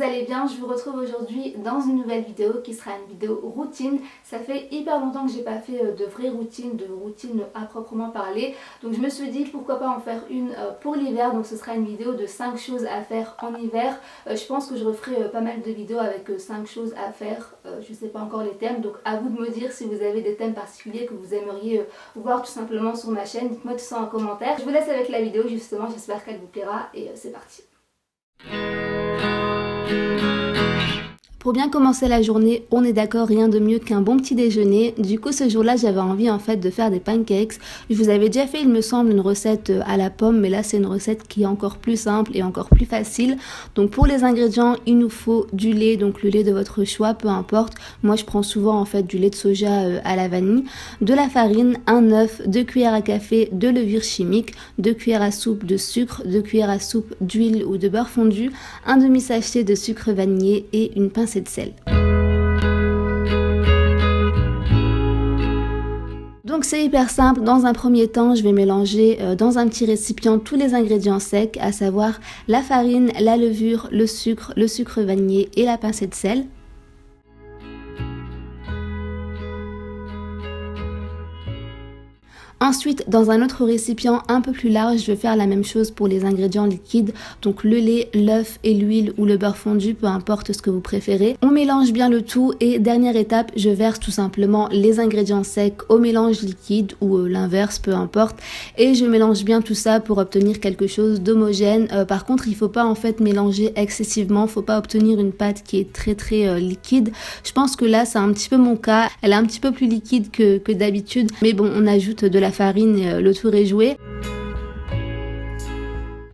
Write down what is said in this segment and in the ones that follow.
vous allez bien, je vous retrouve aujourd'hui dans une nouvelle vidéo qui sera une vidéo routine. Ça fait hyper longtemps que j'ai pas fait de vraie routine, à proprement parler. Donc je me suis dit pourquoi pas en faire une pour l'hiver. Donc ce sera une vidéo de 5 choses à faire en hiver. Je pense que je referai pas mal de vidéos avec 5 choses à faire. Je sais pas encore les thèmes, donc à vous de me dire si vous avez des thèmes particuliers que vous aimeriez voir tout simplement sur ma chaîne. Dites-moi tout ça en commentaire. Je vous laisse avec la vidéo justement, j'espère qu'elle vous plaira et c'est parti. Pour bien commencer la journée, on est d'accord, rien de mieux qu'un bon petit déjeuner. Du coup ce jour-là j'avais envie en fait de faire des pancakes. Je vous avais déjà fait il me semble une recette à la pomme, mais là c'est une recette qui est encore plus simple et encore plus facile. Donc pour les ingrédients il nous faut du lait, donc le lait de votre choix, peu importe. Moi je prends souvent en fait du lait de soja à la vanille, de la farine, un œuf, 2 cuillères à café de levure chimique, 2 cuillères à soupe de sucre, 2 cuillères à soupe d'huile ou de beurre fondu, un demi-sachet de sucre vanillé et une pincée de sel. Donc c'est hyper simple, dans un premier temps je vais mélanger dans un petit récipient tous les ingrédients secs, à savoir la farine, la levure, le sucre vanillé et la pincée de sel. Ensuite, dans un autre récipient un peu plus large, je vais faire la même chose pour les ingrédients liquides, donc le lait, l'œuf et l'huile ou le beurre fondu, peu importe ce que vous préférez. On mélange bien le tout et dernière étape, je verse tout simplement les ingrédients secs au mélange liquide ou l'inverse, peu importe. Et je mélange bien tout ça pour obtenir quelque chose d'homogène. Par contre, il faut pas en fait mélanger excessivement, faut pas obtenir une pâte qui est très liquide. Je pense que là, c'est un petit peu mon cas. Elle est un petit peu plus liquide que d'habitude, mais bon, on ajoute de la farine et le tour est joué.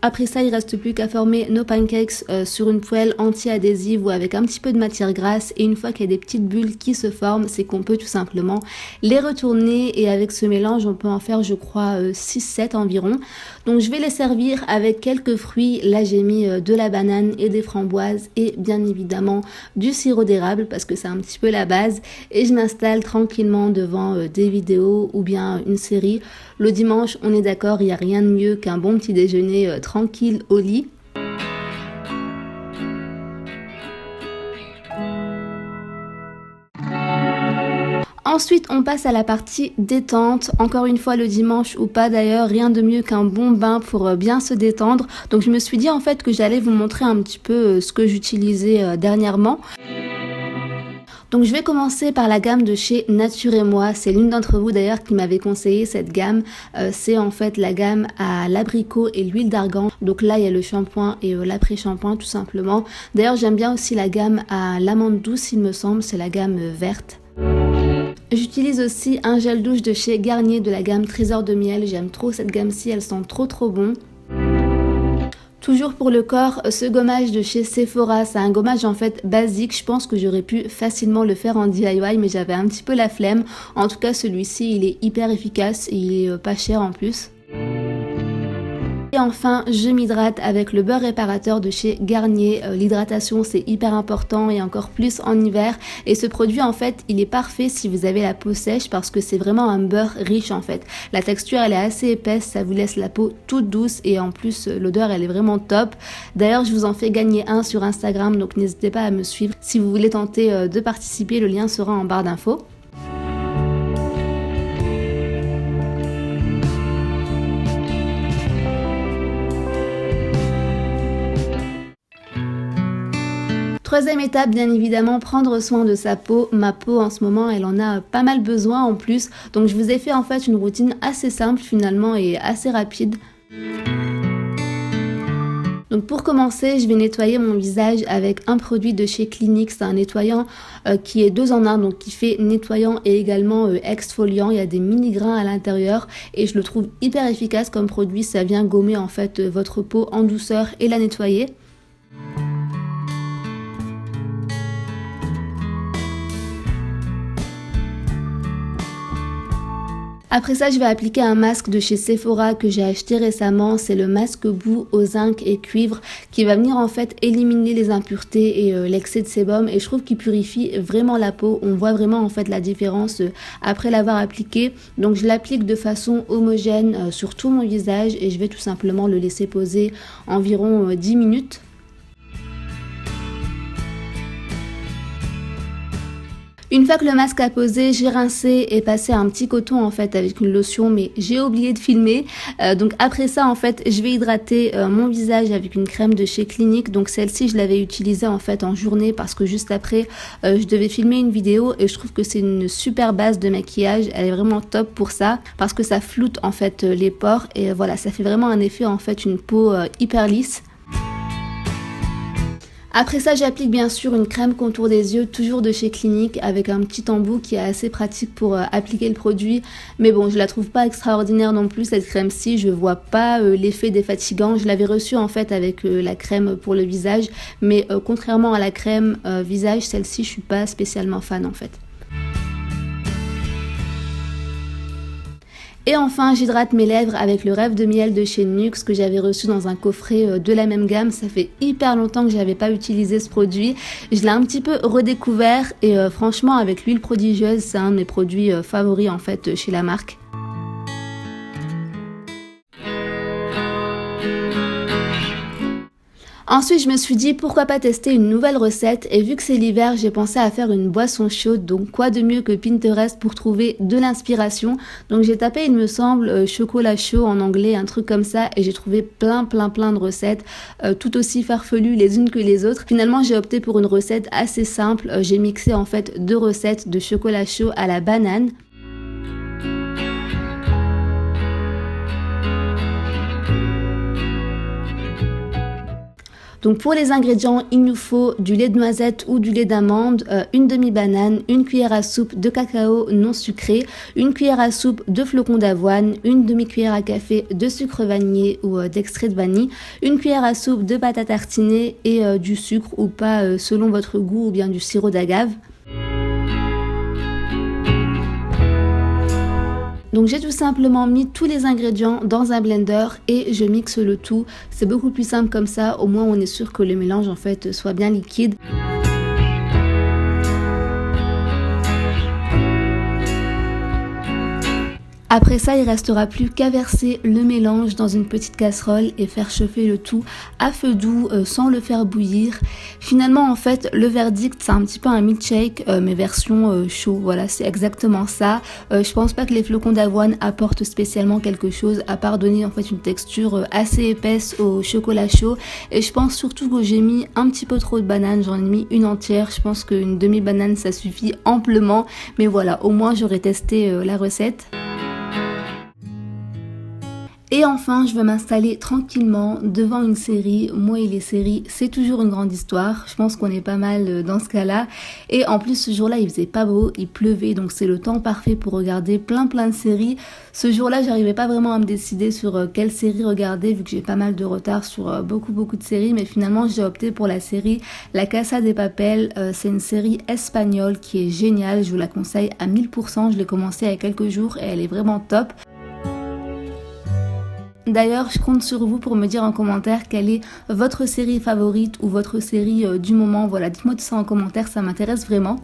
Après ça, il reste plus qu'à former nos pancakes sur une poêle anti-adhésive ou avec un petit peu de matière grasse, et une fois qu'il y a des petites bulles qui se forment, c'est qu'on peut tout simplement les retourner, et avec ce mélange on peut en faire je crois 6-7 environ. Donc je vais les servir avec quelques fruits. Là j'ai mis de la banane et des framboises et bien évidemment du sirop d'érable parce que c'est un petit peu la base, et je m'installe tranquillement devant des vidéos ou bien une série. Le dimanche, on est d'accord, il n'y a rien de mieux qu'un bon petit déjeuner tranquille au lit. Ensuite, on passe à la partie détente. Encore une fois, le dimanche ou pas d'ailleurs, rien de mieux qu'un bon bain pour bien se détendre. Donc je me suis dit en fait que j'allais vous montrer un petit peu ce que j'utilisais dernièrement. Donc je vais commencer par la gamme de chez Nature et Moi. C'est l'une d'entre vous d'ailleurs qui m'avait conseillé cette gamme. C'est en fait la gamme à l'abricot et l'huile d'argan. Donc là il y a le shampoing et l'après-shampoing tout simplement. D'ailleurs j'aime bien aussi la gamme à l'amande douce, il me semble, c'est la gamme verte. J'utilise aussi un gel douche de chez Garnier de la gamme Trésor de miel. J'aime trop cette gamme-ci, elle sent trop bon. Toujours pour le corps, ce gommage de chez Sephora, c'est un gommage en fait basique. Je pense que j'aurais pu facilement le faire en DIY, mais j'avais un petit peu la flemme. En tout cas celui-ci il est hyper efficace et il est pas cher en plus. Et enfin, je m'hydrate avec le beurre réparateur de chez Garnier. L'hydratation c'est hyper important et encore plus en hiver. Et ce produit en fait il est parfait si vous avez la peau sèche parce que c'est vraiment un beurre riche en fait. La texture elle est assez épaisse, ça vous laisse la peau toute douce et en plus l'odeur elle est vraiment top. D'ailleurs je vous en fais gagner un sur Instagram, donc n'hésitez pas à me suivre si vous voulez tenter de participer, le lien sera en barre d'infos. Troisième étape, bien évidemment, prendre soin de sa peau. Ma peau en ce moment, elle en a pas mal besoin en plus. Donc je vous ai fait en fait une routine assez simple finalement et assez rapide. Donc pour commencer, je vais nettoyer mon visage avec un produit de chez Clinique. C'est un nettoyant qui est 2 en 1, donc qui fait nettoyant et également exfoliant. Il y a des mini grains à l'intérieur et je le trouve hyper efficace comme produit. Ça vient gommer en fait votre peau en douceur et la nettoyer. Après ça, je vais appliquer un masque de chez Sephora que j'ai acheté récemment. C'est le masque boue au zinc et cuivre qui va venir en fait éliminer les impuretés et l'excès de sébum. Et je trouve qu'il purifie vraiment la peau. On voit vraiment en fait la différence après l'avoir appliqué. Donc je l'applique de façon homogène sur tout mon visage et je vais tout simplement le laisser poser environ 10 minutes. Une fois que le masque a posé, j'ai rincé et passé un petit coton en fait avec une lotion, mais j'ai oublié de filmer. Donc après ça en fait, je vais hydrater mon visage avec une crème de chez Clinique. Donc celle-ci, je l'avais utilisée en fait en journée parce que juste après, je devais filmer une vidéo et je trouve que c'est une super base de maquillage. Elle est vraiment top pour ça parce que ça floute en fait les pores et voilà, ça fait vraiment un effet en fait une peau hyper lisse. Après ça, j'applique bien sûr une crème contour des yeux, toujours de chez Clinique, avec un petit embout qui est assez pratique pour appliquer le produit. Mais bon, je la trouve pas extraordinaire non plus, cette crème-ci. Je vois pas l'effet défatigant. Je l'avais reçue en fait avec la crème pour le visage. Mais contrairement à la crème visage, celle-ci, je suis pas spécialement fan en fait. Et enfin, j'hydrate mes lèvres avec le Rêve de miel de chez NYX que j'avais reçu dans un coffret de la même gamme. Ça fait hyper longtemps que j'avais pas utilisé ce produit. Je l'ai un petit peu redécouvert et franchement avec l'huile prodigieuse, c'est un de mes produits favoris en fait chez la marque. Ensuite, je me suis dit pourquoi pas tester une nouvelle recette et vu que c'est l'hiver, j'ai pensé à faire une boisson chaude. Donc quoi de mieux que Pinterest pour trouver de l'inspiration. Donc j'ai tapé, il me semble, chocolat chaud en anglais, un truc comme ça et j'ai trouvé plein de recettes tout aussi farfelues les unes que les autres. Finalement, j'ai opté pour une recette assez simple. J'ai mixé en fait 2 recettes de chocolat chaud à la banane. Donc pour les ingrédients, il nous faut du lait de noisette ou du lait d'amande, une demi-banane, une cuillère à soupe de cacao non sucré, une cuillère à soupe de flocons d'avoine, une demi-cuillère à café de sucre vanillé ou d'extrait de vanille, une cuillère à soupe de pâte à tartiner et du sucre ou pas selon votre goût ou bien du sirop d'agave. Donc j'ai tout simplement mis tous les ingrédients dans un blender et je mixe le tout. C'est beaucoup plus simple comme ça, au moins on est sûr que le mélange en fait soit bien liquide. Après ça, il restera plus qu'à verser le mélange dans une petite casserole et faire chauffer le tout à feu doux sans le faire bouillir. Finalement, en fait, le verdict, c'est un petit peu un milkshake, mais version chaud. Voilà, c'est exactement ça. Je pense pas que les flocons d'avoine apportent spécialement quelque chose à part donner en fait une texture assez épaisse au chocolat chaud. Et je pense surtout que j'ai mis un petit peu trop de banane. J'en ai mis une entière. Je pense qu'une demi-banane, ça suffit amplement. Mais voilà, au moins j'aurais testé la recette. Et enfin, je vais m'installer tranquillement devant une série. Moi et les séries, c'est toujours une grande histoire. Je pense qu'on est pas mal dans ce cas-là. Et en plus, ce jour-là, il faisait pas beau, il pleuvait, donc c'est le temps parfait pour regarder plein de séries. Ce jour-là, j'arrivais pas vraiment à me décider sur quelle série regarder, vu que j'ai pas mal de retard sur beaucoup de séries. Mais finalement, j'ai opté pour la série La Casa de Papel. C'est une série espagnole qui est géniale. Je vous la conseille à 1000%. Je l'ai commencé il y a quelques jours et elle est vraiment top. D'ailleurs, je compte sur vous pour me dire en commentaire quelle est votre série favorite ou votre série du moment. Voilà, dites-moi tout ça en commentaire, ça m'intéresse vraiment.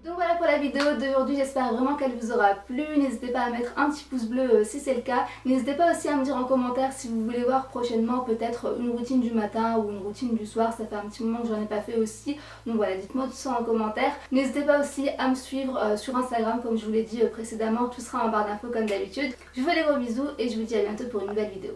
Donc voilà pour la vidéo d'aujourd'hui, j'espère vraiment qu'elle vous aura plu. N'hésitez pas à mettre un petit pouce bleu si c'est le cas. N'hésitez pas aussi à me dire en commentaire si vous voulez voir prochainement peut-être une routine du matin ou une routine du soir. Ça fait un petit moment que j'en ai pas fait aussi. Donc voilà, dites-moi tout ça en commentaire. N'hésitez pas aussi à me suivre sur Instagram comme je vous l'ai dit précédemment. Tout sera en barre d'infos comme d'habitude. Je vous fais des gros bisous et je vous dis à bientôt pour une nouvelle vidéo.